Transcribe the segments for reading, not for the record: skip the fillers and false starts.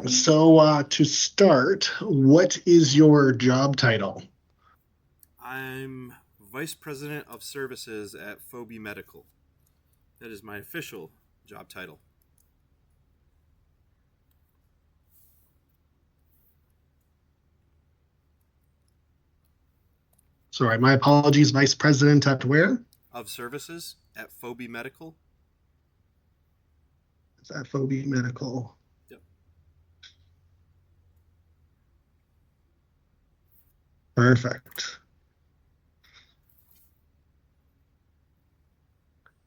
So, to start, what is your job title? I'm Vice President of Services at Phoebe Medical. That is my official job title. Sorry, my apologies, Vice President at where? Of Services at Phoebe Medical. Is that Phoebe Medical? Yep. Perfect.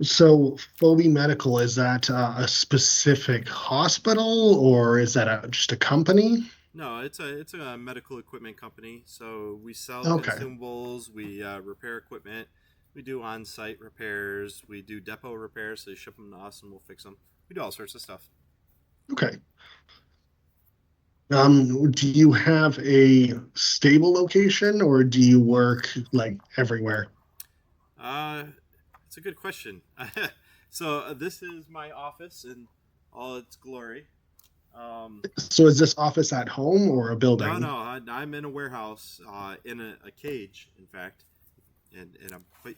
So, Phoebe Medical, is that a specific hospital or is that just a company? No, it's a medical equipment company. So we sell Okay, consumables, we repair equipment, we do on-site repairs, we do depot repairs. So they ship them to us and we'll fix them. We do all sorts of stuff. okay. Do you have a stable location or do you work like everywhere? Uh, it's a good question. So this is my office in all its glory. Um, So, is this office at home or a No, building? no, I'm in a warehouse, in a cage, in fact, and I'm quite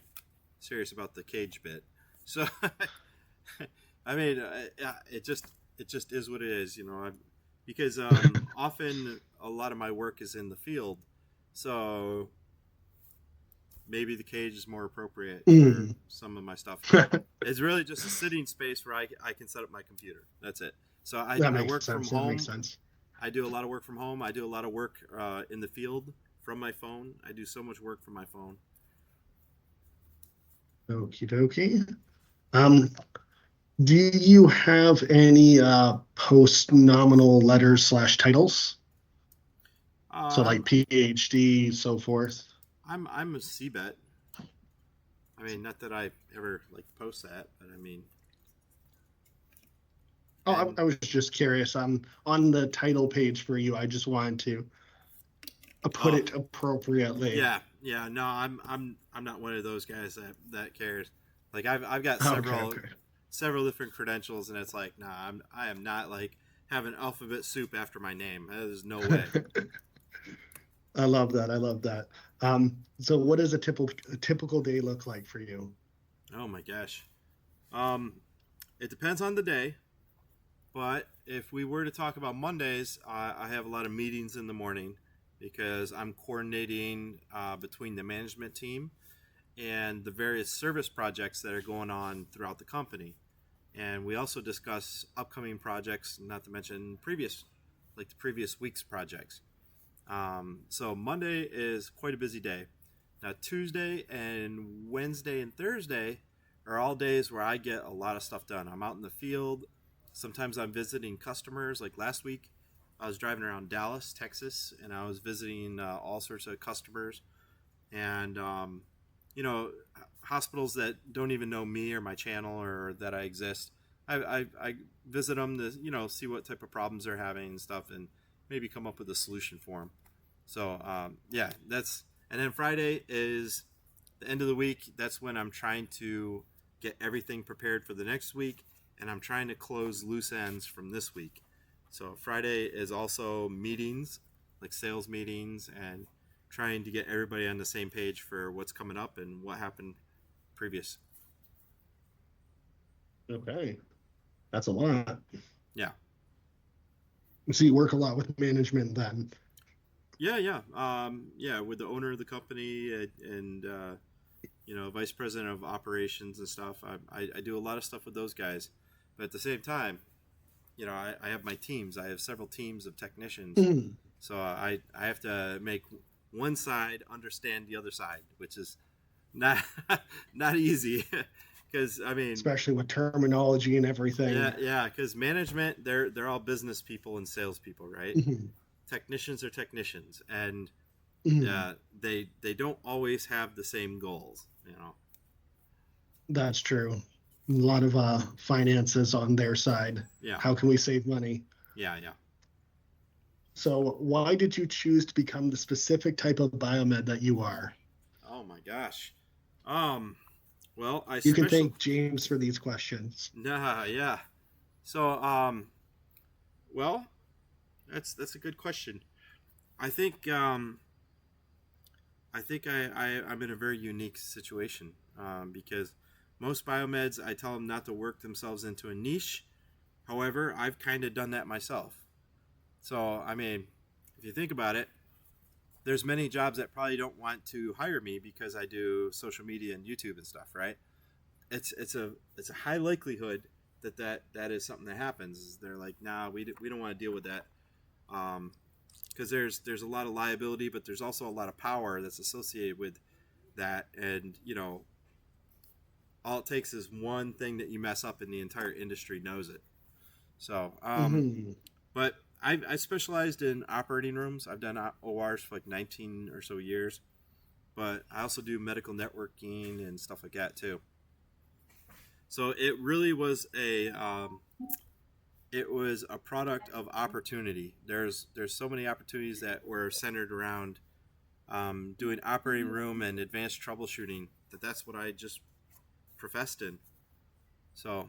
serious about the cage bit. So, I mean, yeah, it just is what it is, because often a lot of my work is in the field, so maybe the cage is more appropriate for Mm. some of my stuff. It's really just a sitting space where I can set up my computer. That's it. So That I makes work from sense. That makes home. sense. I do a lot of work from home. I do a lot of work in the field from my phone. I do so much work from my phone. Okie dokie. Um, do you have any post nominal letters slash titles? So Uh, like I'm PhD, so forth. I'm a CBET. I mean, not that I ever like post that, but I mean, Oh, and I was just curious. On the title page for you. I just wanted to put oh it appropriately. yeah. No, I'm not one of those guys that cares. Like I've got Okay, several okay. several different credentials, and it's like, nah, I am not like having alphabet soup after my name. There's no way. I love that. I love that. So what does a typical day look like for you? Oh my gosh. Um, it depends on the day. But if we were to talk about Mondays, I have a lot of meetings in the morning because I'm coordinating between the management team and the various service projects that are going on throughout the company. And we also discuss upcoming projects, not to mention like the previous week's projects. So Monday is quite a busy day. Now, Tuesday and Wednesday and Thursday are all days where I get a lot of stuff done. I'm out in the field. Sometimes I'm visiting customers. Like last week, I was driving around Dallas, Texas, and I was visiting all sorts of customers and, hospitals that don't even know me or my channel or that I exist. I visit them to, see what type of problems they're having and stuff and maybe come up with a solution for them. So yeah, and then Friday is the end of the week. That's when I'm trying to get everything prepared for the next week, and I'm trying to close loose ends from this week. So Friday is also meetings, like sales meetings, and trying to get everybody on the same page for what's coming up and what happened previous. Okay, that's a lot. Yeah, So you work a lot with management then. yeah. With the owner of the company and vice president of operations and stuff. I do a lot of stuff with those guys, but at the same time, I have my teams. I have several teams of technicians, Mm. so I have to make one side understand the other side, which is not not easy. Because I mean, Especially with terminology and everything. yeah, because management they're all business people and salespeople, right? Mhm. Technicians are technicians, and Mhm. they don't always have the same goals. That's true. A lot of finances on their side. Yeah, How can we save money? yeah. So, why did you choose to become the specific type of biomed that you are? Oh my gosh. Um, well, I You can special. thank James for these questions. Nah, yeah. So, well, That's a good question. I think I'm in a very unique situation because most biomeds, I tell them not to work themselves into a niche. However, I've kind of done that myself. So, I mean, if you think about it, there's many jobs that probably don't want to hire me because I do social media and YouTube and stuff, right? It's a high likelihood that is something that happens. They're like, nah, we don't want to deal with that. Because there's a lot of liability, but there's also a lot of power that's associated with that, and all it takes is one thing that you mess up, and the entire industry knows it. So, Hmm. but I specialized in operating rooms. I've done ORs for like 19 or so years, but I also do medical networking and stuff like that too. So it really was a product of opportunity. There's so many opportunities that were centered around doing operating room and advanced troubleshooting. That's what I just professed in. So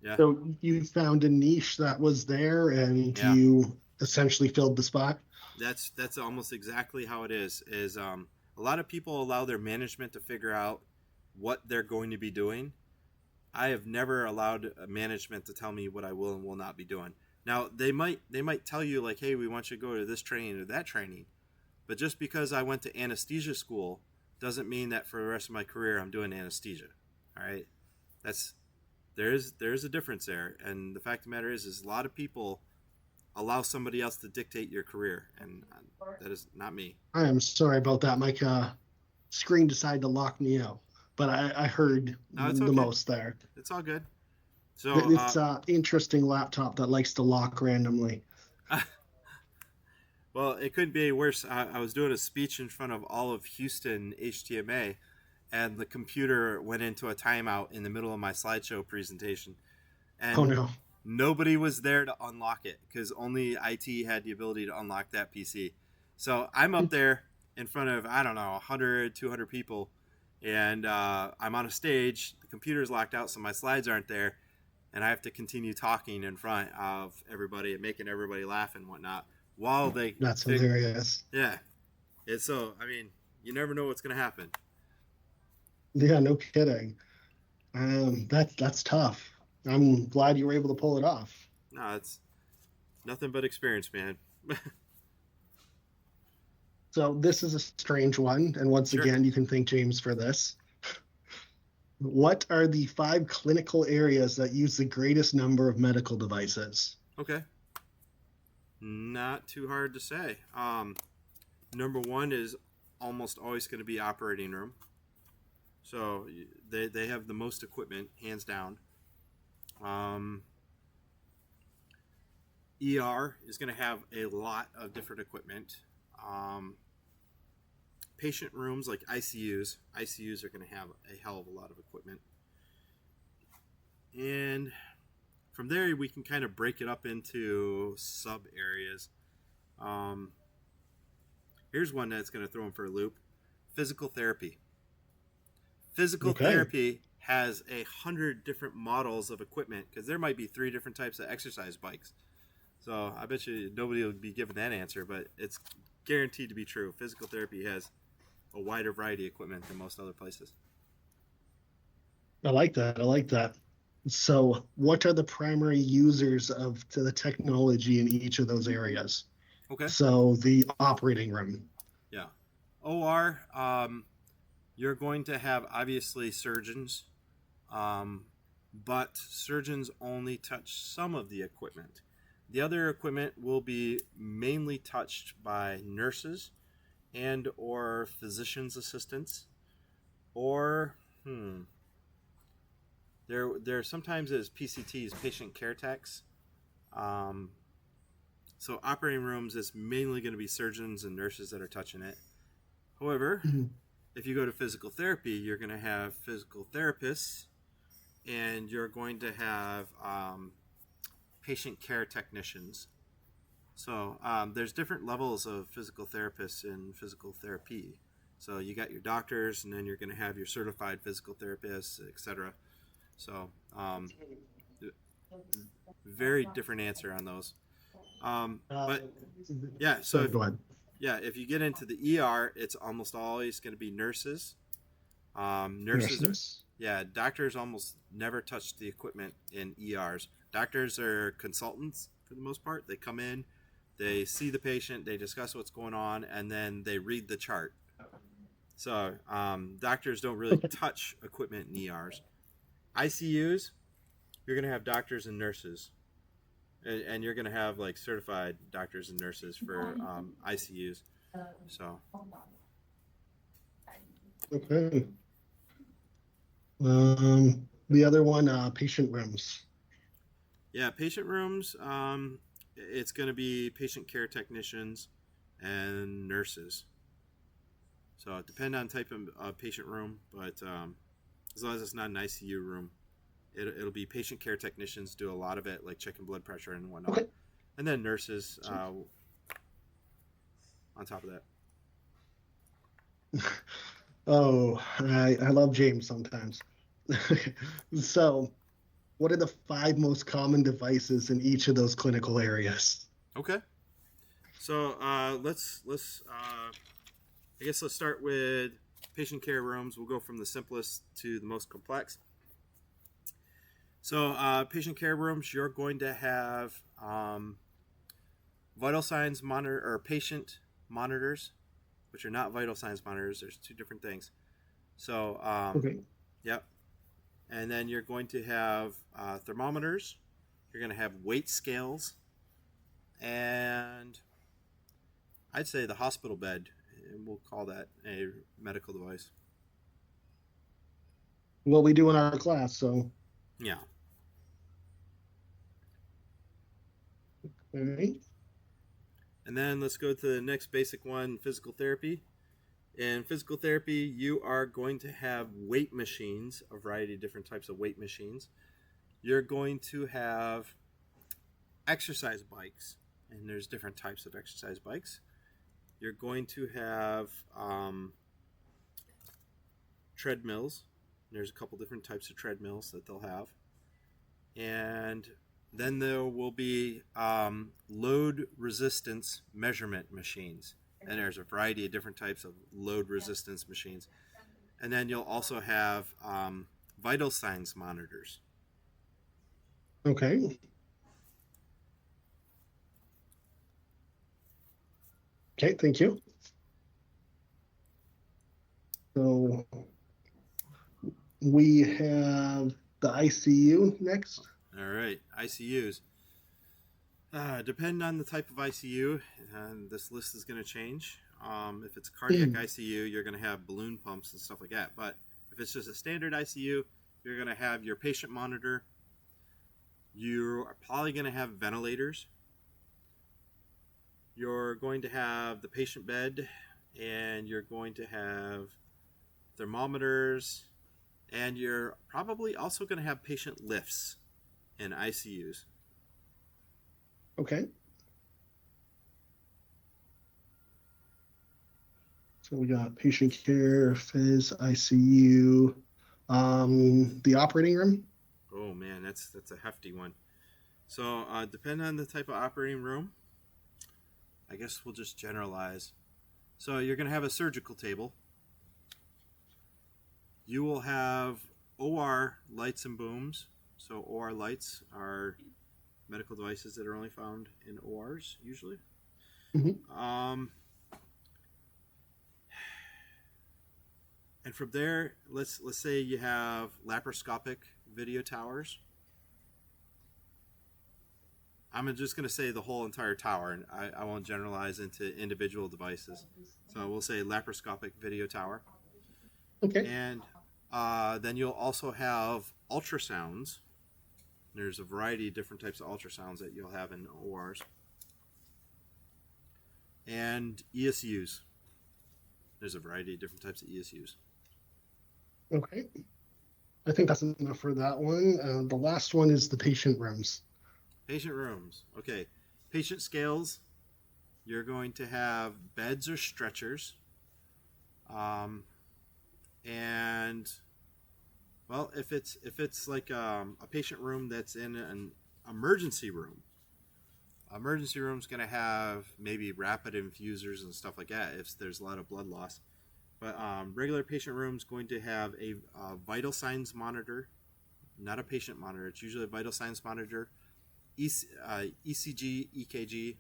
yeah, So you found a niche that was there and yeah. you essentially filled the spot? That's almost exactly how it is. A lot of people allow their management to figure out what they're going to be doing. I have never allowed management to tell me what I will and will not be doing. Now they might tell you like, hey, we want you to go to this training or that training, but just because I went to anesthesia school doesn't mean that for the rest of my career I'm doing anesthesia. All right, that's there's a difference there, and the fact of the matter is a lot of people allow somebody else to dictate your career, and that is not me. I am sorry about that. My screen decided to lock me out, but I heard No, it's the okay. most there. It's all good. So, It's an interesting laptop that likes to lock randomly. well, it couldn't be worse. I was doing a speech in front of all of Houston HTMA, and the computer went into a timeout in the middle of my slideshow presentation, Oh and no. nobody was there to unlock it because only IT had the ability to unlock that PC. So I'm up there in front of, I don't know, 100, 200 people, and I'm on a stage. The computer's locked out, so my slides aren't there, and I have to continue talking in front of everybody and making everybody laugh and whatnot while they That's fig- hilarious. yeah. It's so, I mean, you never know what's going to happen. Yeah, no kidding. That's tough. I'm glad you were able to pull it off. No, it's nothing but experience, man. So this is a strange one, and once Sure. again, you can thank James for this. What are the five clinical areas that use the greatest number of medical devices? Okay. Not too hard to say. Number one is almost always going to be operating room. So they have the most equipment, hands down. Um, ER is going to have a lot of different equipment. Um, Patient rooms like ICUs are going to have a hell of a lot of equipment. And from there, we can kind of break it up into sub areas. Um, Here's one that's going to throw them for a loop: physical therapy. Physical Okay, therapy has 100 different models of equipment because there might be three different types of exercise bikes. So I bet you nobody will be given that answer, but it's guaranteed to be true. Physical therapy has a wider variety of equipment than most other places. I like that. I like that. So, what are the primary users of the technology in each of those areas? Okay. So, the operating room. Yeah. OR, you're going to have obviously surgeons, um, but surgeons only touch some of the equipment. The other equipment will be mainly touched by nurses and or physician's assistants, or hmm, there sometimes is PCTs, patient care techs. Um, so operating rooms is mainly going to be surgeons and nurses that are touching it. However, Mhm. if you go to physical therapy, you're going to have physical therapists, and you're going to have patient care technicians. So there's different levels of physical therapists in physical therapy. So you got your doctors, and then you're going to have your certified physical therapists, etc. So very different answer on those. Uh, But yeah, so Sorry, if go ahead. if you get into the ER, it's almost always going to be nurses. Nurses are, Nurses. yeah, doctors almost never touch the equipment in ERs. Doctors are consultants for the most part. They come in, they see the patient, they discuss what's going on, and then they read the chart. So doctors don't really Okay. touch equipment in ERs. ICUs, you're going to have doctors and nurses, and you're going to have like certified doctors and nurses for ICUs. So Okay. The other one, patient rooms. yeah, patient rooms. It's going to be patient care technicians and nurses. So it depends on type of patient room, but as long as it's not an ICU room, it'll be patient care technicians do a lot of it, like checking blood pressure and whatnot, Okay. and then nurses on top of that. Oh, I love James sometimes. So, what are the five most common devices in each of those clinical areas? Okay, so let's I guess let's start with patient care rooms. We'll go from the simplest to the most complex. So, patient care rooms, you're going to have vital signs monitor or patient monitors, which are not vital signs monitors. There's two different things. So, Okay. yep. And then you're going to have thermometers. You're going to have weight scales, and I'd say the hospital bed. And we'll call that a medical device. What we do in our class. So, Yeah. all right. And then let's go to the next basic one, physical therapy. In physical therapy, you are going to have weight machines, a variety of different types of weight machines. You're going to have exercise bikes, and there's different types of exercise bikes. You're going to have treadmills. There's a couple different types of treadmills that they'll have. And then there will be load resistance measurement machines. And there's a variety of different types of load resistance machines. And then you'll also have vital signs monitors. Okay. Okay. Thank you. So, we have the ICU next. All right, ICUs. Depending on the type of ICU, this list is going to change. If it's cardiac ICU, you're going to have balloon pumps and stuff like that. But if it's just a standard ICU, you're going to have your patient monitor. You are probably going to have ventilators. You're going to have the patient bed, and you're going to have thermometers, and you're probably also going to have patient lifts in ICUs. Okay. So we got patient care, phys, ICU, the operating room. Oh man, that's a hefty one. So depending on the type of operating room, I guess we'll just generalize. So you're going to have a surgical table. You will have OR lights and booms. So OR lights are medical devices that are only found in ORs usually. Mhm. Um, and from there, let's say you have laparoscopic video towers. I'm just going to say the whole entire tower, and I won't generalize into individual devices. So we'll say laparoscopic video tower. Okay. And then you'll also have ultrasounds. There's a variety of different types of ultrasounds that you'll have in ORs. And ESUs. There's a variety of different types of ESUs. Okay. I think that's enough for that one. The last one is the patient rooms. Patient rooms. Okay. Patient scales. You're going to have beds or stretchers. And well, if it's like a patient room that's in an emergency room, Emergency room's going to have maybe rapid infusers and stuff like that if there's a lot of blood loss. But regular patient room's going to have a vital signs monitor, not a patient monitor. It's usually a vital signs monitor, ECG, EKG,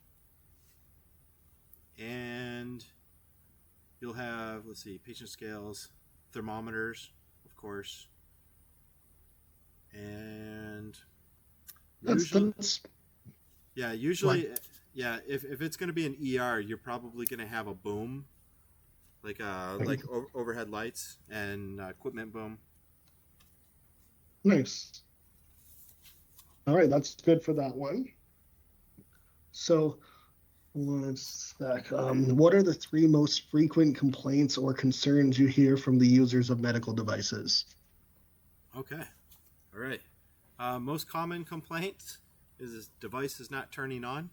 and you'll have, let's see, patient scales, thermometers, of course, and That's usually, that's yeah, like usually, yeah. If it's going to be an ER, you're probably going to have a boom, like overhead lights and equipment boom. nice. All right, that's good for that one. So one sec. What are the three most frequent complaints or concerns you hear from the users of medical devices? Okay, all right. Most common complaints is this device is not turning on.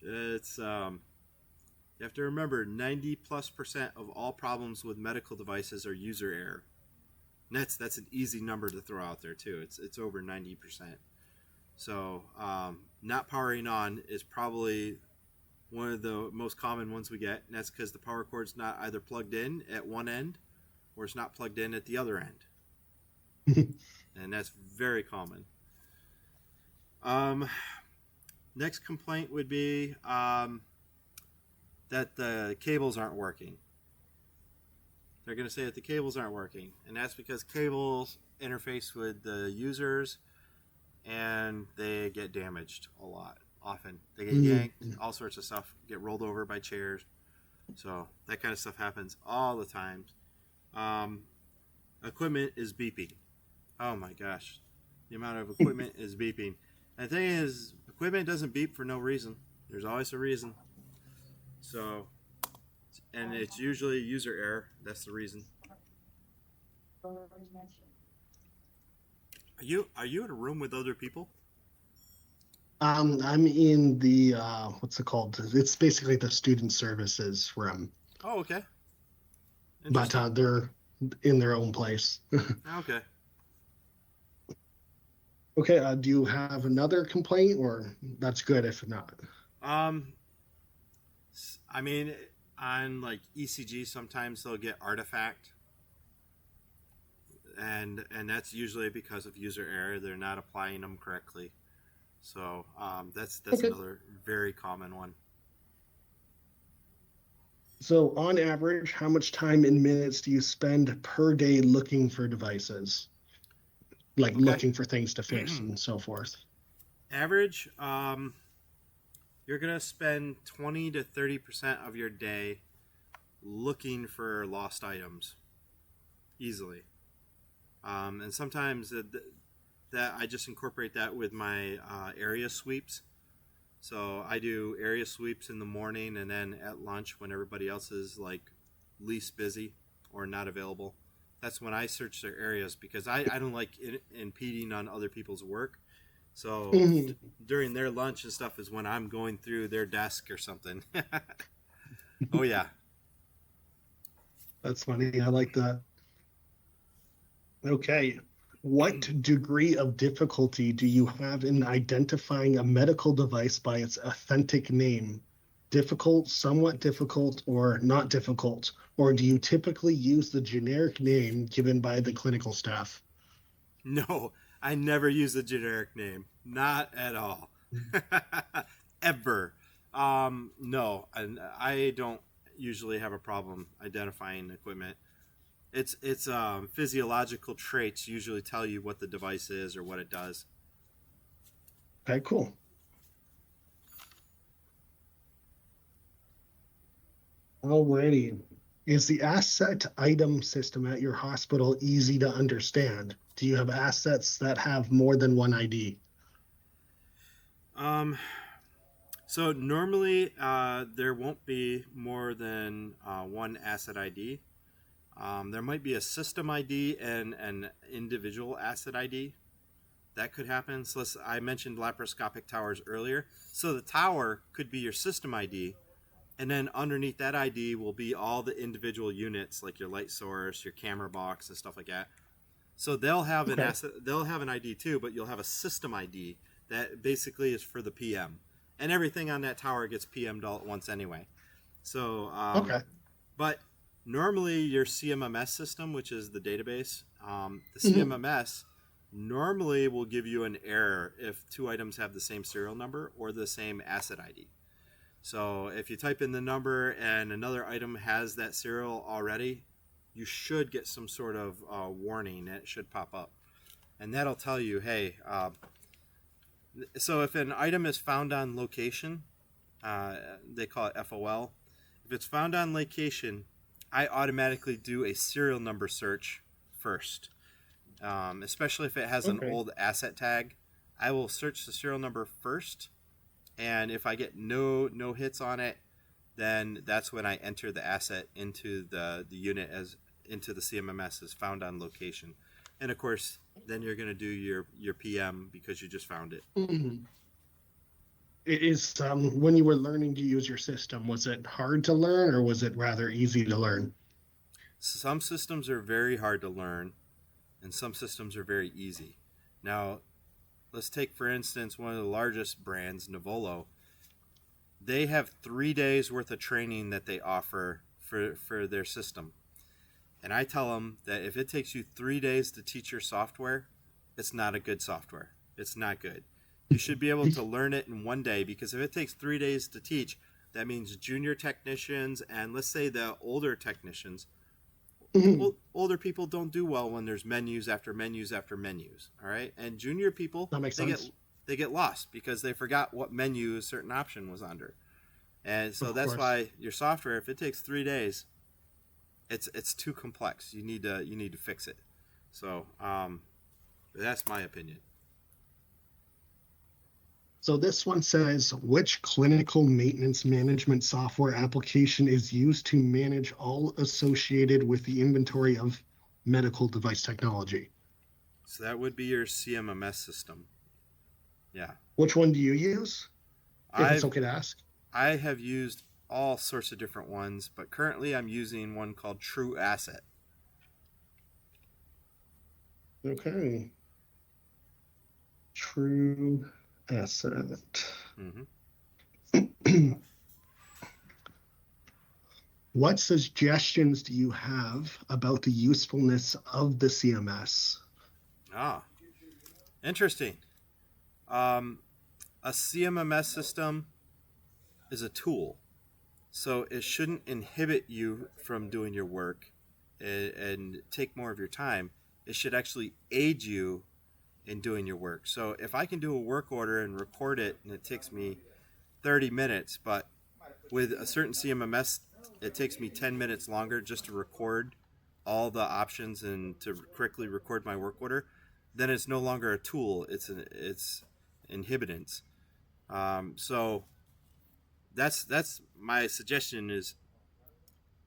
It's You have to remember 90+% of all problems with medical devices are user error. And that's an easy number to throw out there too. It's over 90%. So not powering on is probably one of the most common ones we get, and that's because the power cord's not either plugged in at one end or it's not plugged in at the other end, and that's very common. Um, Next complaint would be that the cables aren't working. They're going to say that the cables aren't working, and that's because cables interface with the users and they get damaged a lot. Often they get yanked, all sorts of stuff get rolled over by chairs. So that kind of stuff happens all the time. Um, Equipment is beeping. Oh my gosh, the amount of equipment is beeping. And the thing is, equipment doesn't beep for no reason. There's always a reason. So, and it's usually user error. That's the reason. Are you in a room with other people? I'm in the what's it called? It's basically the student services room, Oh, okay. but Interesting. they're in their own place. Okay. Okay, do you have another complaint, or that's good if not? Um, I mean, on like ECG, sometimes they'll get artifact, and that's usually because of user error. They're not applying them correctly. So that's Okay. another very common one. So, on average, how much time in minutes do you spend per day looking for devices, like Okay. looking for things to fix and so forth? Average, you're gonna spend 20 to 30% of your day looking for lost items easily. And sometimes that I just incorporate that with my area sweeps. So I do area sweeps in the morning and then at lunch when everybody else is like least busy or not available. That's when I search their areas because I don't like impeding on other people's work. So during their lunch and stuff is when I'm going through their desk or something. Oh yeah. That's funny. I like that. Okay. What degree of difficulty do you have in identifying a medical device by its authentic name? Difficult, somewhat difficult, or not difficult? Or do you typically use the generic name given by the clinical staff? No, I never use a generic name. Not at all. Ever. No, and I don't usually have a problem identifying equipment. It's physiological traits usually tell you what the device is or what it does. Okay, cool. Alrighty. Is the asset item system at your hospital easy to understand? Do you have assets that have more than one ID? Um, so normally there won't be more than one asset ID. There might be a system ID and an individual asset ID. That could happen. So I mentioned laparoscopic towers earlier. So the tower could be your system ID, and then underneath that ID will be all the individual units like your light source, your camera box, and stuff like that. So they'll have an Okay. asset. They'll have an ID too, but you'll have a system ID That basically is for the PM, and everything on that tower gets PM'd all at once anyway. So, Okay. but normally your CMMS system, which is the database, the Mhm. CMMS normally will give you an error if two items have the same serial number or the same asset ID. So if you type in the number and another item has that serial already, you should get some sort of warning. It should pop up, and that'll tell you, hey. So if an item is found on location, they call it FOL. If it's found on location, I automatically do a serial number search first, especially if it has an Okay. old asset tag. I will search the serial number first, and if I get no hits on it, then that's when I enter the asset into the unit as into the CMMS as found on location, and of course, then you're going to do your PM because you just found it. Mhm. It is when you were learning to use your system, was it hard to learn or was it rather easy to learn? Some systems are very hard to learn, and some systems are very easy. Now, let's take for instance one of the largest brands, Nivolo. They have 3 days worth of training that they offer for their system. And I tell them that if it takes you 3 days to teach your software, it's not a good software. It's not good. You should be able to learn it in 1 day, because if it takes 3 days to teach, that means junior technicians and let's say the older technicians, Mhm. older people don't do well when there's menus after menus after menus. All right, and junior people That makes sense. they get lost because they forgot what menu a certain option was under, and so Of that's course. why your software, if it takes 3 days, it's too complex. You need to fix it. So that's my opinion. So this one says, which clinical maintenance management software application is used to manage all associated with the inventory of medical device technology? So that would be your CMMS system. Yeah, Which one do you use, if it's I've okay to ask? I have used all sorts of different ones, but currently I'm using one called True Asset. Okay. True asset. Mm-hmm. What suggestions do you have about the usefulness of the CMS? Ah, interesting. Um, a CMMS system is a tool, so it shouldn't inhibit you from doing your work and take more of your time. It should actually aid you in doing your work. So if I can do a work order and record it and it takes me 30 minutes, but with a certain CMMS, it takes me 10 minutes longer just to record all the options and to correctly record my work order, then it's no longer a tool. It's inhibitants. So that's my suggestion is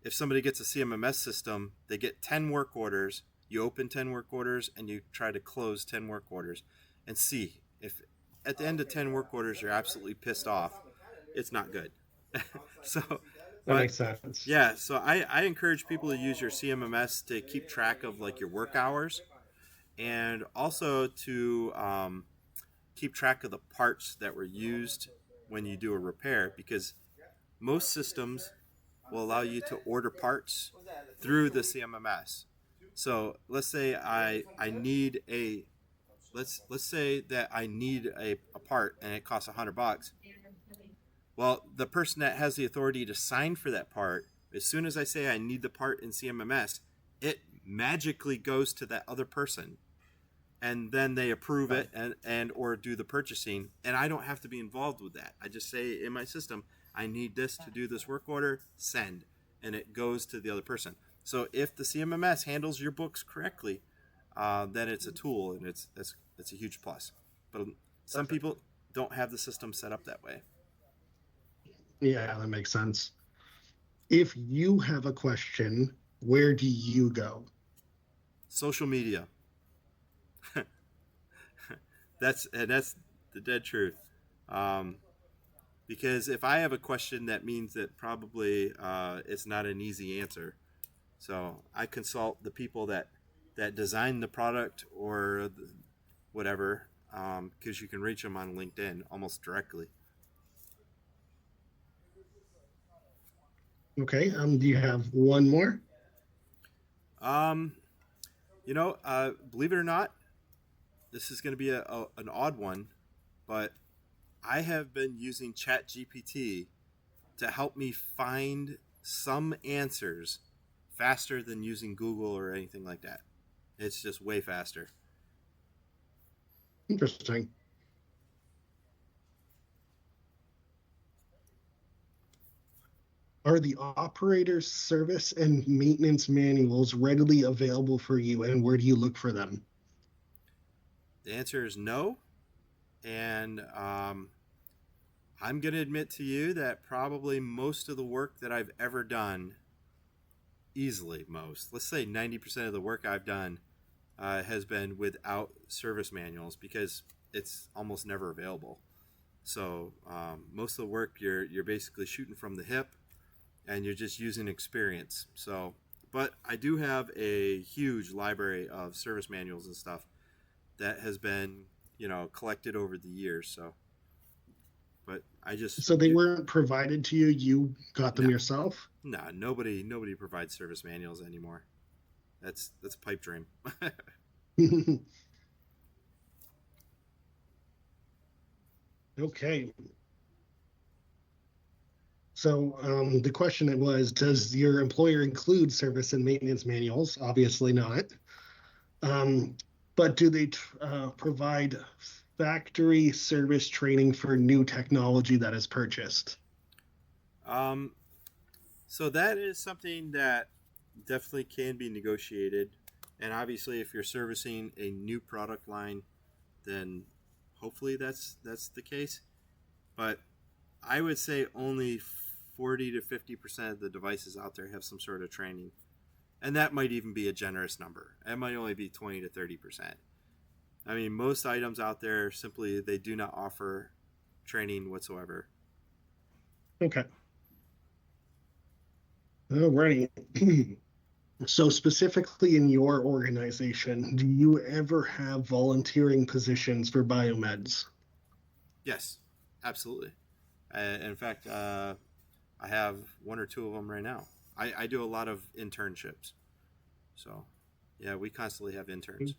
if somebody gets a CMMS system, they get 10 work orders. You open 10 work orders and you try to close 10 work orders and see if at the end of 10 work orders you're absolutely pissed off. It's not good. So, That but makes sense. yeah, so I encourage people to use your CMMS to keep track of like your work hours and also to keep track of the parts that were used when you do a repair, because most systems will allow you to order parts through the CMMS. So let's say I need a let's say that I need a part and it costs $100. Well, the person that has the authority to sign for that part, as soon as I say I need the part in CMMS, it magically goes to that other person, and then they approve Okay. it and or do the purchasing, and I don't have to be involved with that. I just say in my system, I need this to do this work order, send, and it goes to the other person. So if the CMMS handles your books correctly, then it's a tool, and it's a huge plus. But some Perfect. people don't have the system set up that way. Yeah, that makes sense. If you have a question, where do you go? Social media, that's the dead truth. Um, because if I have a question, that means that probably it's not an easy answer. So I consult the people that design the product or whatever, because you can reach them on LinkedIn almost directly. Okay. Do you have one more? Um, Believe it or not, this is going to be an odd one, but I have been using ChatGPT to help me find some answers faster than using Google or anything like that. It's just way faster. Interesting. Are the operator's service and maintenance manuals readily available for you, and where do you look for them? The answer is no. And I'm going to admit to you that probably most of the work that I've ever done, easily most, let's say 90% of the work I've done, has been without service manuals because it's almost never available. So most of the work you're basically shooting from the hip, and you're just using experience. So, but I do have a huge library of service manuals and stuff that has been collected over the years. So, but I just So they weren't provided to you, you got them no, yourself? no, nobody provides service manuals anymore. That's a pipe dream. Okay. So the question it was, does your employer include service and maintenance manuals? Obviously not. Um, but do they provide factory service training for new technology that is purchased? um, so that is something that definitely can be negotiated, and obviously, if you're servicing a new product line, then hopefully that's the case. But I would say only 40 to 50% of the devices out there have some sort of training, and that might even be a generous number. It might only be 20 to 30%. I mean, most items out there simply they do not offer training whatsoever. Okay. All right. So specifically in your organization, do you ever have volunteering positions for biomeds? Yes, absolutely. In fact, I have one or two of them right now. I do a lot of internships, so yeah, we constantly have interns.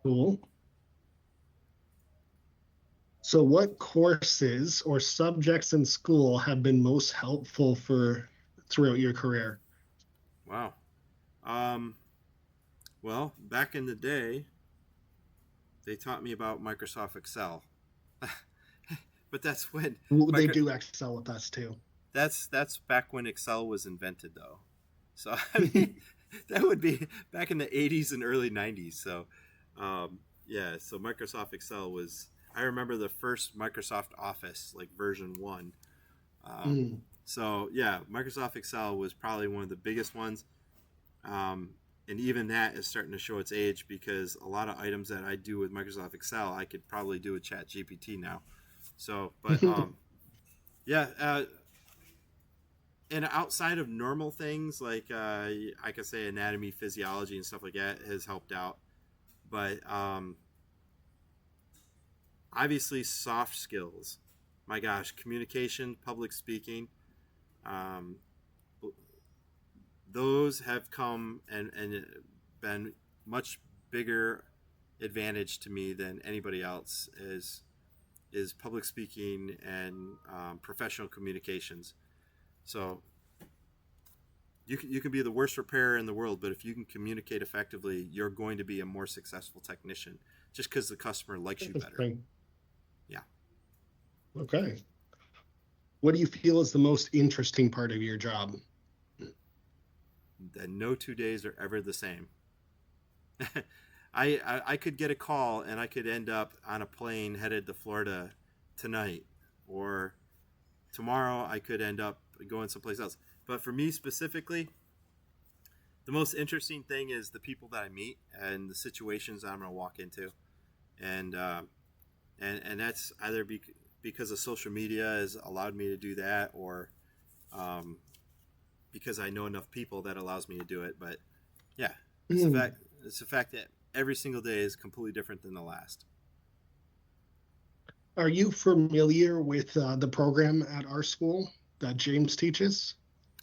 Cool. So what courses or subjects in school have been most helpful for throughout your career? Wow. Um, well, back in the day, they taught me about Microsoft Excel, but that's when Well, they micro do excel with us too. that's back when Excel was invented, though. So I mean, that would be back in the '80s and early '90s. So yeah, so Microsoft Excel was. I remember the first Microsoft Office, like version one. Um, Mm. so yeah, Microsoft Excel was probably one of the biggest ones. Um, and even that is starting to show its age because a lot of items that I do with Microsoft Excel, I could probably do with Chat GPT now. So, but yeah, and outside of normal things like I could say anatomy, physiology, and stuff like that has helped out. But obviously, soft skills. My gosh, communication, public speaking, um, those have come and been much bigger advantage to me than anybody else is public speaking and professional communications. So you can be the worst repairer in the world, but if you can communicate effectively, you're going to be a more successful technician just because the customer likes you better. Interesting. Yeah. Okay. What do you feel is the most interesting part of your job? Then no 2 days are ever the same. I could get a call and I could end up on a plane headed to Florida tonight, or tomorrow I could end up going someplace else. But for me specifically, the most interesting thing is the people that I meet and the situations that I'm going to walk into, and and that's either because of social media has allowed me to do that, or um, because I know enough people that allows me to do it. But yeah, it's the Mm. fact. It's the fact that every single day is completely different than the last. Are you familiar with the program at our school that James teaches?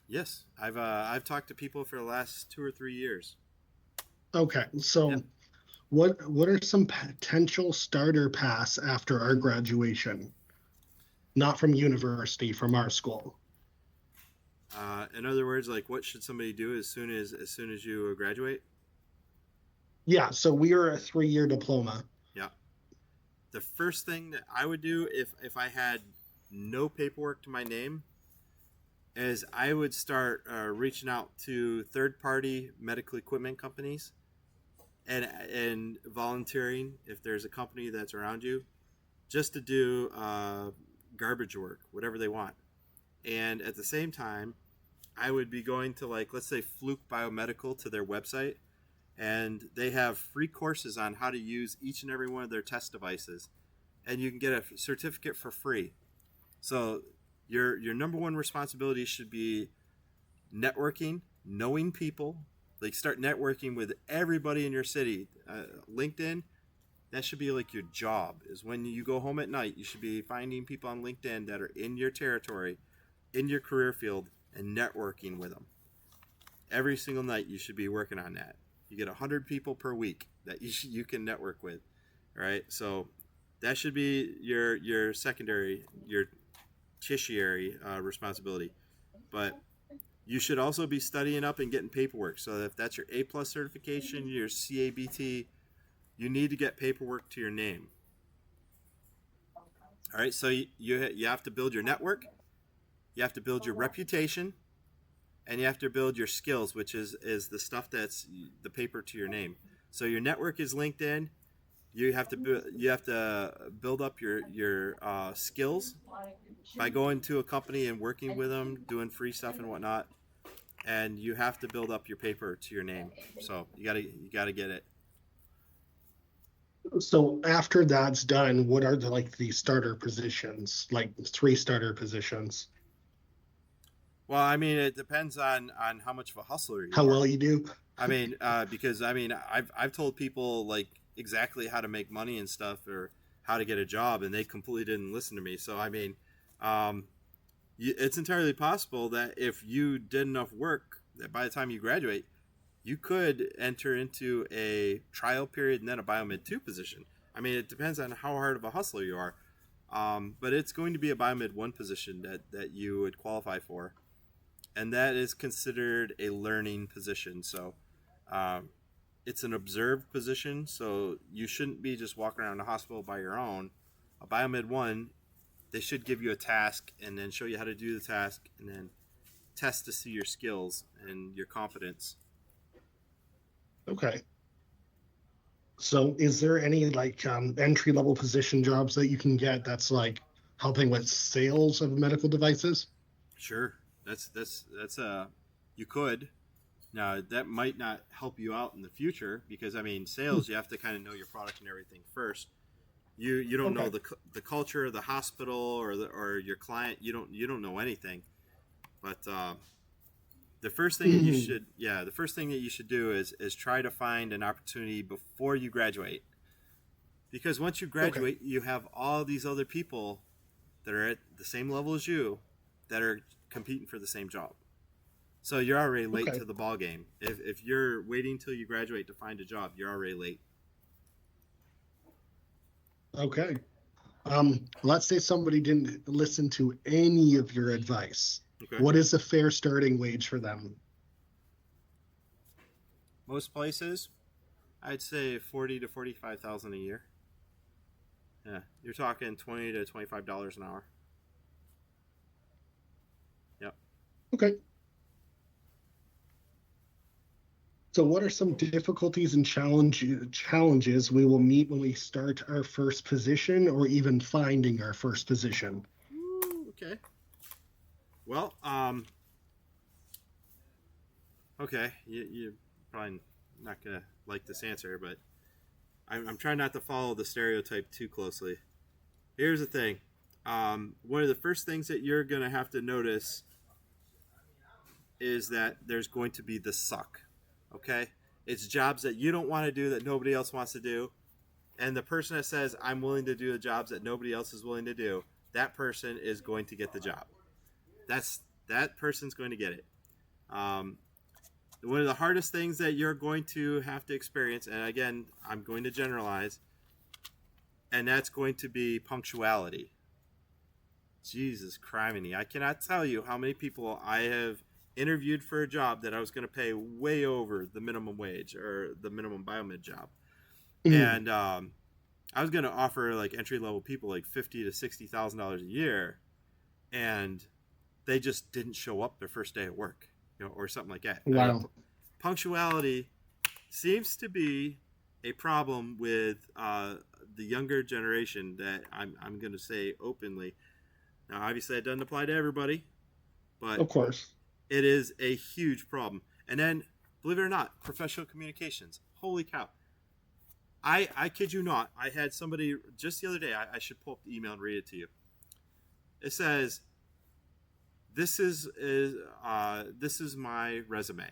Yes, I've talked to people for the last 2 or 3 years. Okay, Yep. so what are some potential starter paths after our graduation? Not from university, from our school. In other words, like what should somebody do as soon as you graduate? Yeah, so we are a 3-year diploma. Yeah. The first thing that I would do if I had no paperwork to my name is I would start reaching out to third party medical equipment companies and volunteering if there's a company that's around you just to do garbage work, whatever they want. And at the same time, I would be going to, like, let's say Fluke Biomedical, to their website, and they have free courses on how to use each and every one of their test devices, and you can get a certificate for free. So your number one responsibility should be networking, knowing people. Like, start networking with everybody in your city. LinkedIn, that should be like your job. Is when you go home at night, you should be finding people on LinkedIn that are in your territory, in your career field, and networking with them. Every single night, you should be working on that. You get 100 people per week that you can network with, right? So that should be your secondary, your tertiary responsibility. But you should also be studying up and getting paperwork. So if that's your A plus certification, your CABT, you need to get paperwork to your name. All right. So you have to build your network, you have to build your reputation, and you have to build your skills, which is the stuff that's the paper to your name. So your network is LinkedIn. You have to build up your skills by going to a company and working with them, doing free stuff and whatnot. And you have to build up your paper to your name. So you gotta get it. So after that's done, what are the starter positions, like 3 starter positions? Well, I mean, it depends on how much of a hustler you How are. well you do? I mean, because I mean, I've told people like exactly how to make money and stuff, or how to get a job, and they completely didn't listen to me. So I mean, um, it's entirely possible that if you did enough work, that by the time you graduate, you could enter into a trial period and then a Biomed 2 position. I mean, it depends on how hard of a hustler you are. But it's going to be a Biomed 1 position that you would qualify for. And that is considered a learning position. So um, it's an observed position. So you shouldn't be just walking around the hospital by your own. A Biomed 1, they should give you a task and then show you how to do the task and then test to see your skills and your competence. Okay. So is there any entry level position jobs that you can get that's like helping with sales of medical devices? Sure, that's you could. Now that might not help you out in the future because I mean, Hmm. sales, you have to kind of know your product and everything first. You don't know Okay. the culture of the hospital or your client. You don't know anything. But the first thing that you Mhm. should yeah the first thing that you should do is try to find an opportunity before you graduate, because once you Okay. graduate, you have all these other people that are at the same level as you that are competing for the same job. So you're already late Okay. to the ball game. If you're waiting till you graduate to find a job, you're already late. Okay. Let's say somebody didn't listen to any of your advice. Okay. What is a fair starting wage for them? Most places, I'd say 40 to 45 thousand a year. Yeah, you're talking $20 to $25 an hour. Yep. Okay. So what are some difficulties and challenges we will meet when we start our first position or even finding our first position? Ooh, okay. Well, okay. You probably not gonna like this answer, but I'm trying not to follow the stereotype too closely. Here's the thing. One of the first things that you're gonna have to notice is that there's going to be the suck. Okay? It's jobs that you don't want to do that nobody else wants to do. And the person that says, I'm willing to do the jobs that nobody else is willing to do, that person is going to get the job. That person's going to get it. Um, One of the hardest things that you're going to have to experience, and again, I'm going to generalize, and that's going to be punctuality. Jesus criminy. I cannot tell you how many people I have interviewed for a job that I was going to pay way over the minimum wage or the minimum biomed job. Mm. And I was going to offer like entry level people like $50,000 to $60,000 a year, and they just didn't show up their first day at work, or something like that. I mean, Wow. punctuality seems to be a problem with the younger generation that I'm going to say openly. Now, obviously, it doesn't apply to everybody, but Of course. it is a huge problem. And then, believe it or not, professional communications. Holy cow. I kid you not. I had somebody just the other day. I should pull up the email and read it to you. It says, "This is my resume."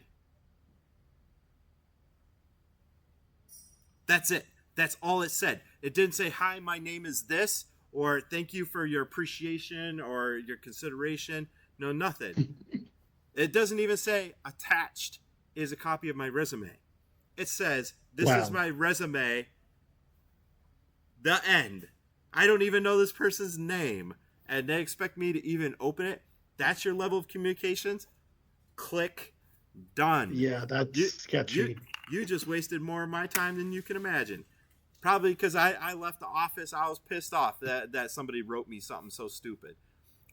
That's it. That's all it said. It didn't say, "Hi, my name is this," or "Thank you for your appreciation or your consideration." No, nothing. It doesn't even say attached is a copy of my resume. It says, "This is Wow. my resume." The end. I don't even know this person's name, and they expect me to even open it. That's your level of communications? Click. Done. Yeah, that's You you sketchy. you just wasted more of my time than you can imagine. Probably because I left the office, I was pissed off that somebody wrote me something so stupid.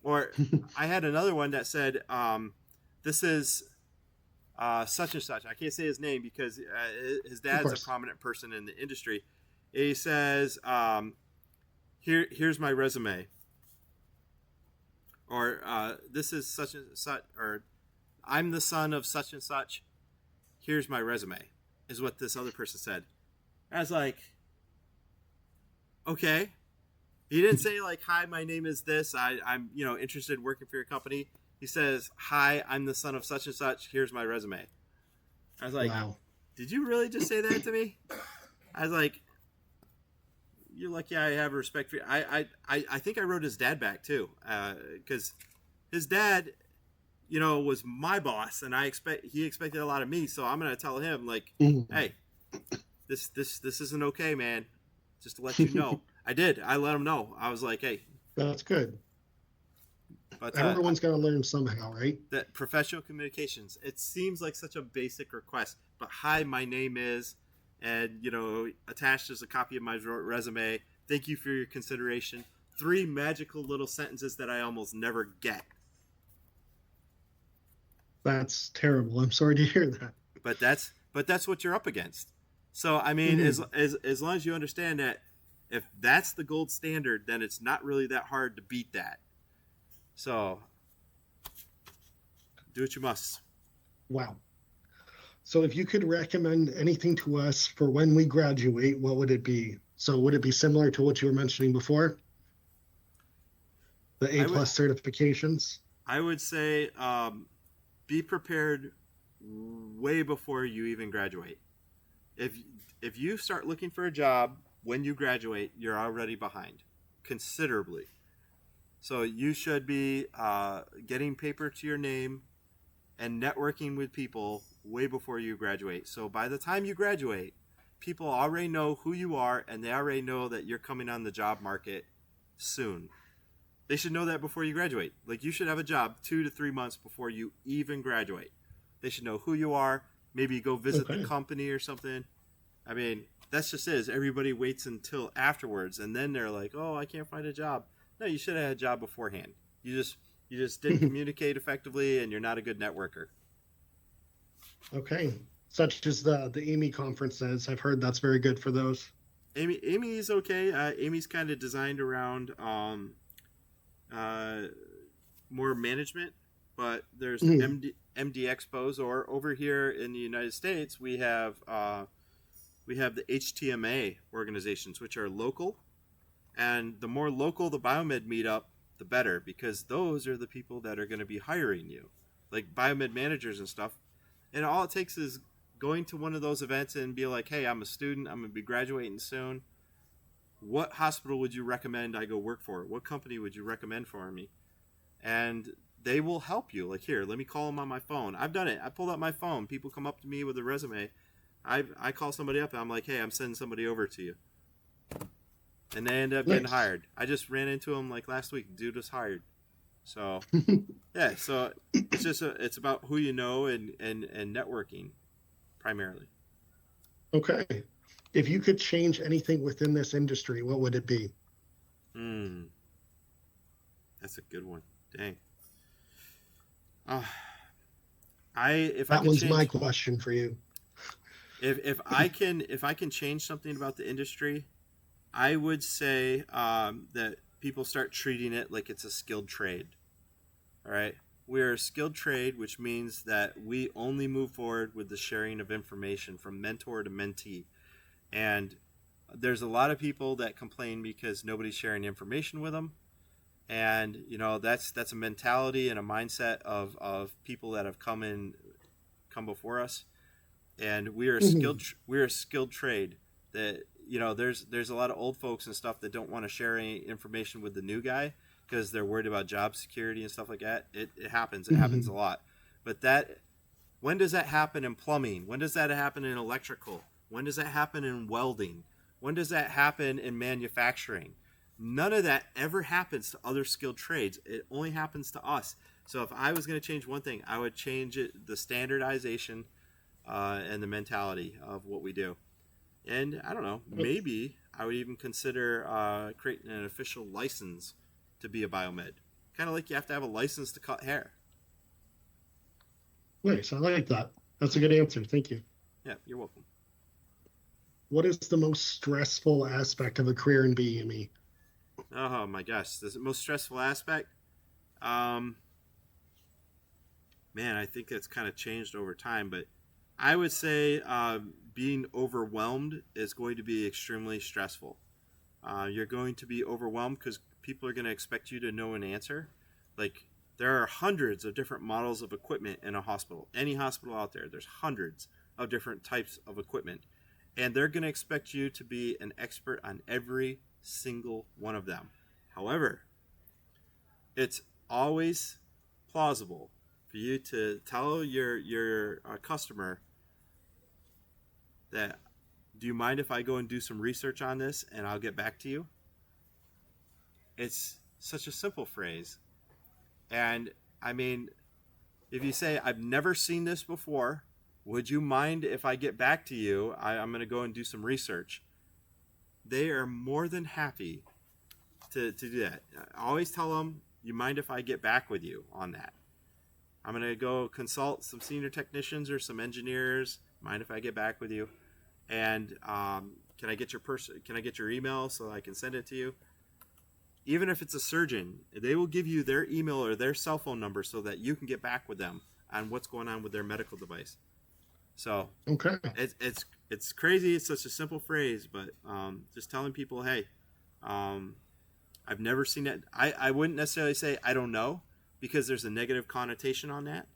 Or I had another one that said, "This is such and such." I can't say his name because his Of dad's a course. prominent person in the industry. He says, here's my resume," or "This is such and such," or "I'm the son of such and such. Here's my resume," is what this other person said. I was like, okay. He didn't say like, "Hi, my name is this. I'm interested in working for your company." He says, "Hi, I'm the son of such and such. Here's my resume." I was like, Wow. "Did you really just say that to me?" I was like, "You're lucky I have respect for you." I think I wrote his dad back too, because his dad, was my boss, and he expected a lot of me. So I'm gonna tell him like, Mm. "Hey, this isn't okay, man. Just to let you know." I did. I let him know. I was like, "Hey," That's good. but Everyone's got to learn somehow, right? that professional communications. It seems like such a basic request, but "Hi, my name is," and attached is a copy of my resume. "Thank you for your consideration." Three magical little sentences that I almost never get. That's terrible. I'm sorry to hear that. But that's what you're up against. So I mean, as Hmm. as long as you understand that if that's the gold standard, then it's not really that hard to beat that. So do what you must. Wow. So if you could recommend anything to us for when we graduate, what would it be? So would it be similar to what you were mentioning before, the A I would plus certifications? I would say be prepared way before you even graduate. If if you start looking for a job when you graduate, you're already behind considerably. So you should be getting paper to your name and networking with people way before you graduate. So by the time you graduate, people already know who you are and they already know that you're coming on the job market soon. They should know that before you graduate. Like you should have a job 2 to 3 months before you even graduate. They should know who you are. Maybe go visit the Okay. company or something. I mean, that's just it. Is everybody waits until afterwards, and then they're like, "Oh, I can't find a job." No, you should have had a job beforehand. You just didn't communicate effectively, and you're not a good networker. Okay. Such as the Amy conferences. I've heard that's very good for those. Amy's okay. Amy's kind of designed around uh, more management, but there's Mm. MD Expos, or over here in the United States, we have the HTMA organizations, which are local. And the more local the Biomed meetup, the better, because those are the people that are going to be hiring you, like Biomed managers and stuff. And all it takes is going to one of those events and be like, hey, I'm a student, I'm going to be graduating soon. What hospital would you recommend I go work for? What company would you recommend for me? And they will help you. Like, here, let me call them on my phone. I've done it. I pulled out my phone. People come up to me with a resume. I call somebody up and I'm like, hey, I'm sending somebody over to you. And they end up getting Nice. hired. I just ran into him like last week. Dude was hired. So yeah, so it's about who you know and networking primarily. Okay. If you could change anything within this industry, what would it be? Hmm, that's a good one. Dang. Uh, I if I That could one's my change question for you. if I can change something about the industry, I would say that people start treating it like it's a skilled trade. All right, we're a skilled trade, which means that we only move forward with the sharing of information from mentor to mentee. And there's a lot of people that complain because nobody's sharing information with them, and that's a mentality and a mindset of people that have come before us. And Mhm. we're a skilled trade that there's a lot of old folks and stuff that don't want to share any information with the new guy because they're worried about job security and stuff like that. It happens a Mhm. lot. But that when does that happen in plumbing? When does that happen in electrical? When does that happen in welding? When does that happen in manufacturing? None of that ever happens to other skilled trades. It only happens to us. So if I was going to change one thing, I would change it the standardization and the mentality of what we do. And I don't know, maybe I would even consider creating an official license to be a biomed. Kind of like you have to have a license to cut hair. Nice. I like that. That's a good answer. Thank you. Yeah, you're welcome. What is the most stressful aspect of a career in BME? Oh my gosh, the most stressful aspect. Um, Man, I think that's kind of changed over time, but I would say being overwhelmed is going to be extremely stressful. You're going to be overwhelmed because people are going to expect you to know an answer. Like, there are hundreds of different models of equipment in a hospital. Any hospital out there, there's hundreds of different types of equipment. And they're going to expect you to be an expert on every single one of them. However, it's always plausible for you to tell your customer that, do you mind if I go and do some research on this and I'll get back to you? It's such a simple phrase. And I mean, if you say, I've never seen this before, would you mind if I get back to you? I'm going to go and do some research. They are more than happy to do that. I always tell them, you mind if I get back with you on that? I'm going to go consult some senior technicians or some engineers. Mind if I get back with you? And can I get your Can I get your email so I can send it to you? Even if it's a surgeon, they will give you their email or their cell phone number so that you can get back with them on what's going on with their medical device. So Okay. it's crazy. It's such a simple phrase, but just telling people, hey, um, I've never seen that. I wouldn't necessarily say I don't know because there's a negative connotation on that.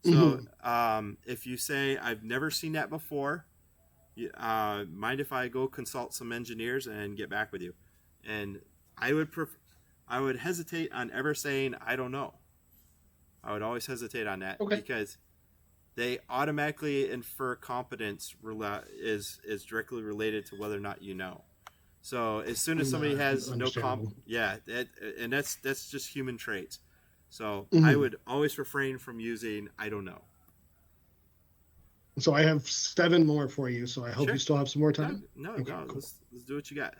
So Mhm. if you say I've never seen that before, mind if I go consult some engineers and get back with you? And I would I would hesitate on ever saying I don't know. I would always hesitate on that Okay. because they automatically infer competence is directly related to whether or not you know. So as soon as somebody has no Understandable. yeah, and that's just human traits. So I Mhm. would always refrain from using I don't know. So I have seven more for you. So I hope you Sure. still have some more No, time. no, Okay, no. cool. Let's do what you got.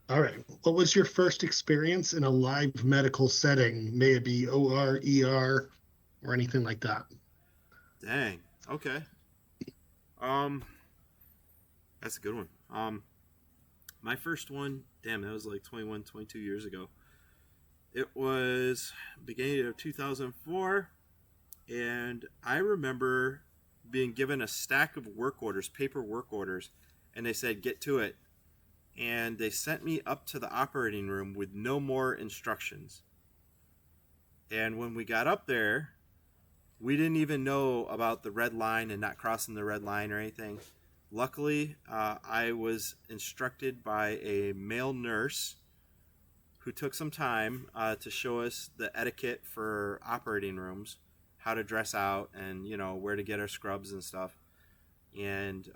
All right. What was your first experience in a live medical setting? May it be OR, ER, or anything like that? Dang. Okay. Um, that's a good one. My first one, damn, that was like 21, 22 years ago. It was beginning of 2004, and I remember being given a stack of work orders, paper work orders, and they said, get to it. And they sent me up to the operating room with no more instructions. And when we got up there, We didn't even know about the red line and not crossing the red line or anything. Luckily, I was instructed by a male nurse who took some time to show us the etiquette for operating rooms, how to dress out, and where to get our scrubs and stuff. And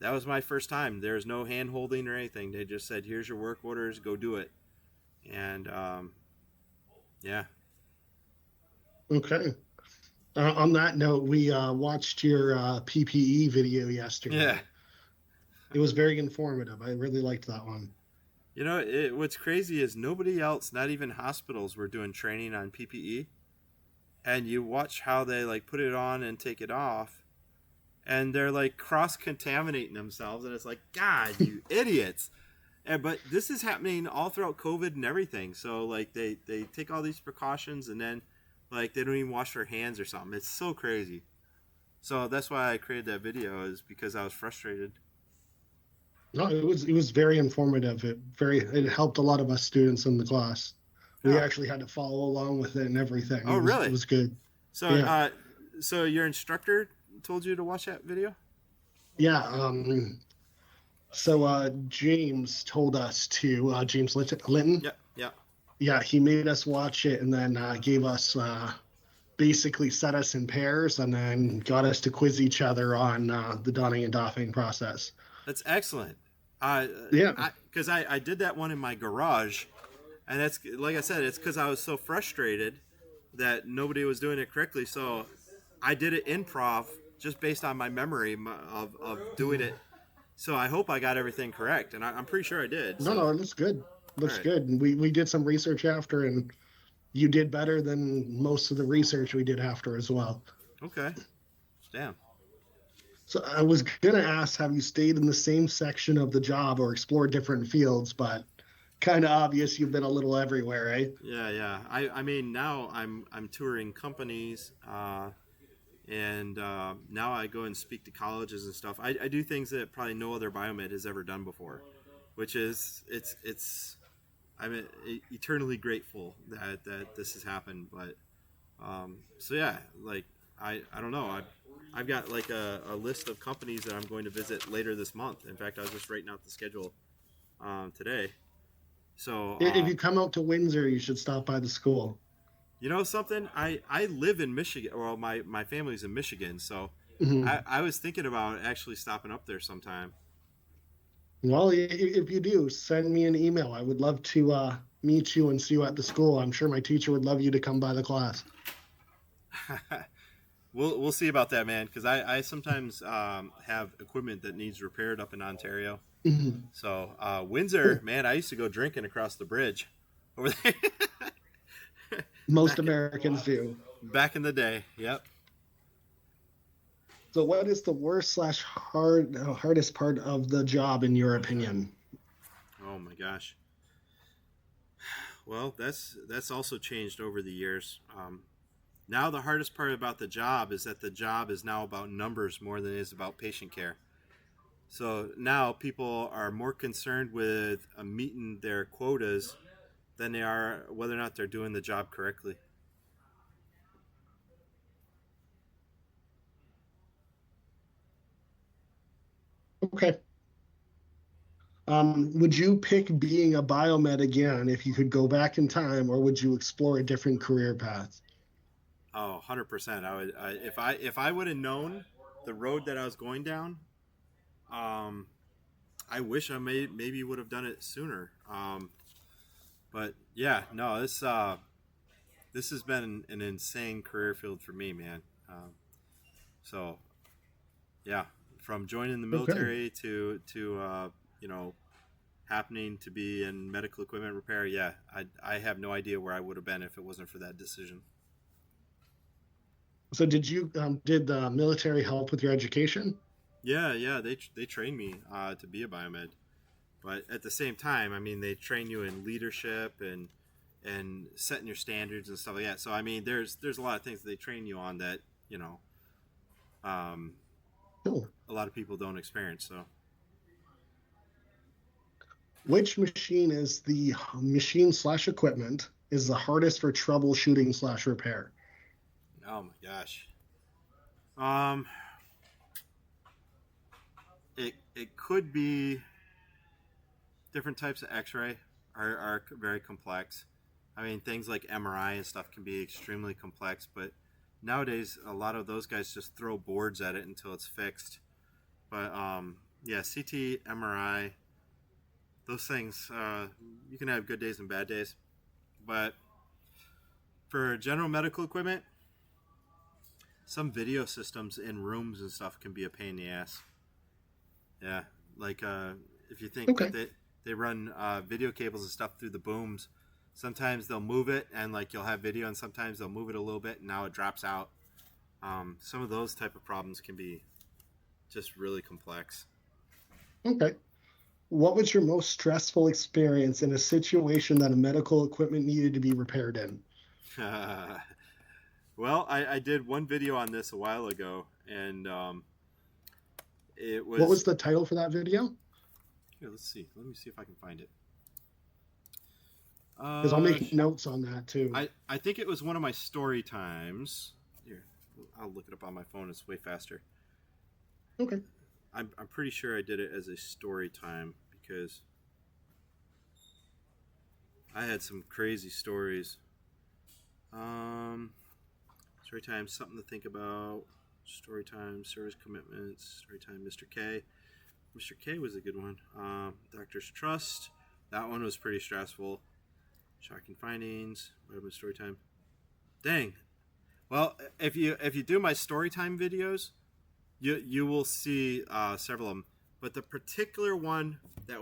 that was my first time. There was no hand holding or anything. They just said, "Here's your work orders. Go do it." And yeah, Okay. On that note, we watched your PPE video yeah. yesterday. It was very informative. I really liked that one. What's crazy is nobody else, not even hospitals, were doing training on PPE. And you watch how they like put it on and take it off, and they're like cross contaminating themselves, and it's like, God, you idiots! But this is happening all throughout COVID and everything. So like they take all these precautions, and then like they don't even wash their hands or something. It's so crazy. So that's why I created that video, is because I was frustrated. No, it was very informative. It helped a lot of us students in the class. We Oh, actually had to follow along with it and everything. oh, It really? was good. So Yeah. so your instructor told you to watch that video? Yeah. So James told us to James Linton. Yeah, yeah. Yeah, he made us watch it and then gave us basically set us in pairs and then got us to quiz each other on the donning and doffing process. That's excellent. Yeah. I did that one in my garage, and that's like I said, it's because I was so frustrated that nobody was doing it correctly. So I did it improv just based on my memory of doing it. So I hope I got everything correct, and I'm pretty sure I did. No, So no, it looks good. all Looks right, good. And we did some research after, and you did better than most of the research we did after as well. okay, damn. So I was gonna ask, have you stayed in the same section of the job or explored different fields? But kind of obvious you've been a little everywhere, right? Yeah, yeah. I mean, now I'm touring companies, and now I go and speak to colleges and stuff. I do things that probably no other biomed has ever done before, which is it's I'm eternally grateful that this has happened. But so yeah, like I don't know. I've got like a list of companies that I'm going to visit later this month. In fact, I was just writing out the schedule today. So If you come out to Windsor, you should stop by the school. you know something? I live in Michigan. Well, my family's in Michigan, so Mhm. I was thinking about actually stopping up there sometime. Well, if you do, send me an email. I would love to meet you and see you at the school. I'm sure my teacher would love you to come by the class. We'll see about that, man. Because I sometimes have equipment that needs repaired up in Ontario. Mhm. So Windsor, Cool. man, I used to go drinking across the bridge over there Most back Americans do. back in the day. Yep. So, what is the worst slash hardest part of the job in your opinion? Oh my gosh. Well, that's also changed over the years. Now the hardest part about the job is that the job is now about numbers more than it is about patient care. So now people are more concerned with meeting their quotas than they are whether or not they're doing the job correctly. Okay. Would you pick being a biomed again if you could go back in time, or would you explore a different career path? Oh, 100%. If I would have known the road that I was going down, um, I wish I maybe would have done it sooner. But yeah, no, this has been an insane career field for me, man. So yeah, from joining the Okay. military to you know happening to be in medical equipment repair, yeah, I have no idea where I would have been if it wasn't for that decision. So, did the military help with your education? Yeah, yeah, they trained me to be a biomed, but at the same time, I mean, they train you in leadership and setting your standards and stuff like that. So I mean, there's a lot of things that they train you on that um, Cool. a lot of people don't experience. So Which machine is the machine slash equipment is the hardest for troubleshooting slash repair? Oh my gosh. Um, it could be different types of X-ray are very complex. I mean, things like MRI and stuff can be extremely complex, but nowadays a lot of those guys just throw boards at it until it's fixed. But yeah, CT, MRI, those things, you can have good days and bad days. But for general medical equipment, some video systems in rooms and stuff can be a pain in the ass. Yeah, like if you think that Okay. they run video cables and stuff through the booms, sometimes they'll move it and like you'll have video, and sometimes they'll move it a little bit and now it drops out. Some of those type of problems can be just really complex. Okay. What was your most stressful experience in a situation that a medical equipment needed to be repaired in? Well, I did one video on this a while ago, and it What was was the title for that video? here. Let's see. Let me see if I can find it. Because I'll Uh, make notes on that too. I think it was one of my story times. Here, I'll look it up on my phone. It's way faster. Okay. I'm pretty sure I did it as a story time because I had some crazy stories. Um, Story time, something to think about. Story time, service commitments. Story time, Mr. K. Mr. K was a good one. Doctor's Trust. That one was pretty stressful. Shocking findings. Biomed story time. Dang. Well, if you do my story time videos, you will see several of them. But the particular one that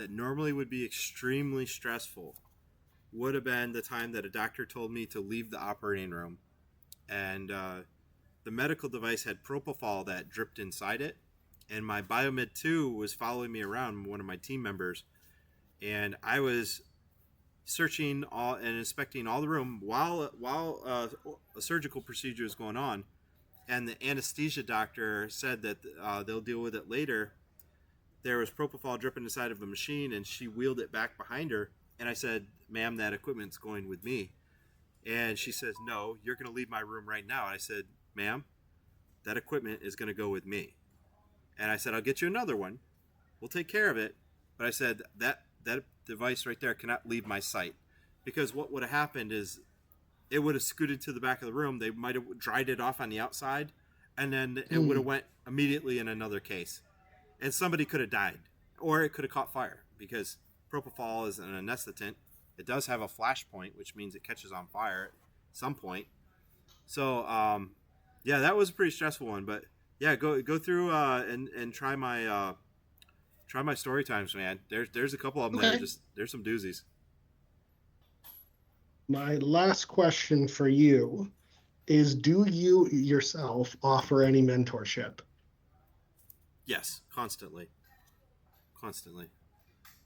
normally would be extremely stressful would have been the time that a doctor told me to leave the operating room, and the medical device had propofol that dripped inside it, and my Biomed 2 was following me around, one of my team members, and I was searching all and inspecting all the room while a surgical procedure was going on, and the anesthesia doctor said that they'll deal with it later. There was propofol dripping inside of a machine, and she wheeled it back behind her. And I said, "Ma'am, that equipment's going with me." And she says, "No, you're going to leave my room right now." And I said, "Ma'am, that equipment is going to go with me." And I said, "I'll get you another one. We'll take care of it." But I said that device right there cannot leave my sight, because what would have happened is it would have scooted to the back of the room. They might have dried it off on the outside, and then it would have Hmm. went immediately in another case, and somebody could have died, or it could have caught fire because propofol is an anesthetist. It does have a flash point, which means it catches on fire at some point. So yeah, that was a pretty stressful one. But yeah, go through and try my story times, man. There's a couple of them that are Okay. just there's some doozies. My last question for you is, do you yourself offer any mentorship? Yes, constantly.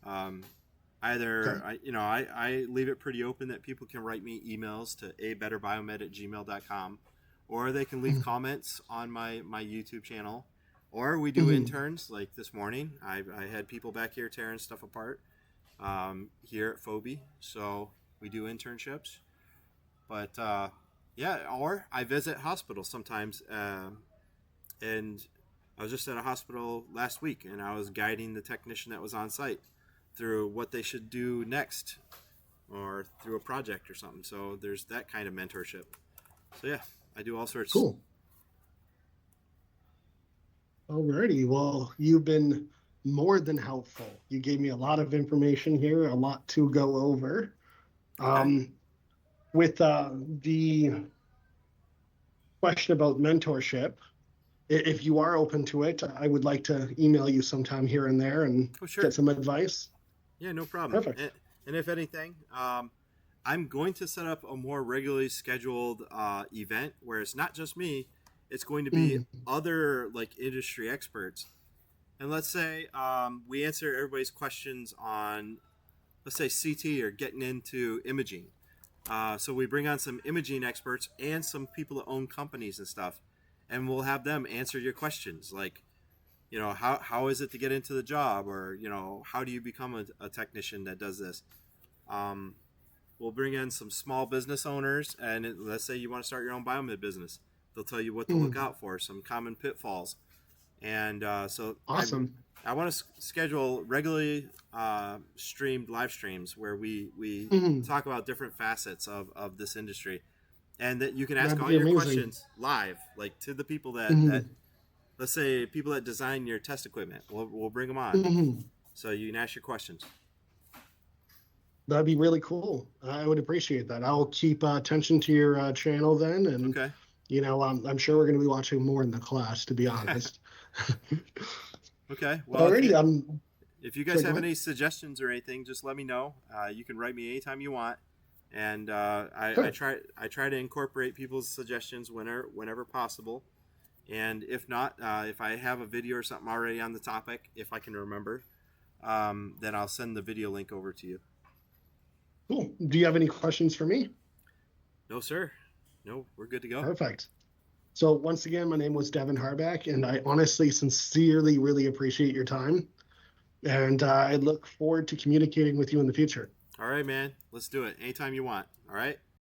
Um, Either Okay. I leave it pretty open that people can write me emails to abetterbiomed@gmail.com, or they can leave comments on my YouTube channel, or we do Mhm. interns like this morning. I had people back here tearing stuff apart here at Phoebe, so we do internships. But yeah, or I visit hospitals sometimes, and I was just at a hospital last week, and I was guiding the technician that was on site through what they should do next, or through a project or something. So there's that kind of mentorship. So yeah, I do all sorts. Cool. Alrighty. Well, you've been more than helpful. You gave me a lot of information here, a lot to go over. Okay, Um, with the question about mentorship, if you are open to it, I would like to email you sometime here and there and oh get sure, some advice. yeah, no problem. Perfect. And if anything, I'm going to set up a more regularly scheduled event where it's not just me. It's going to be Mm. other like industry experts. And let's say we answer everybody's questions on, let's say, CT or getting into imaging. So we bring on some imaging experts and some people that own companies and stuff, and we'll have them answer your questions, like, how is it to get into the job, or how do you become a technician that does this. Um, we'll bring in some small business owners, and let's say you want to start your own biomed business. They'll tell you what to look Mm, out for, some common pitfalls, and awesome. I want to schedule regularly streamed live streams where we Mm, talk about different facets of this industry, and that you can ask that'd all be your amazing. questions live, like to the people that Mm, let's say people that design your test equipment. We'll bring them on mm. so you can ask your questions. That'd be really cool. I would appreciate that. I'll keep attention to your channel then, and Okay. I'm sure we're going to be watching more in the class, to be honest. Okay. Well, Alrighty, if you guys sorry, go have ahead. any suggestions or anything, just let me know. You can write me anytime you want, and I Sure. try to incorporate people's suggestions whenever possible. And if not, if I have a video or something already on the topic, if I can remember, then I'll send the video link over to you. Cool. Do you have any questions for me? No, sir. No, we're good to go. Perfect. So once again, my name was Devin Harback, and I honestly, sincerely, really appreciate your time. And I look forward to communicating with you in the future. All right, man. Let's do it anytime you want. All right.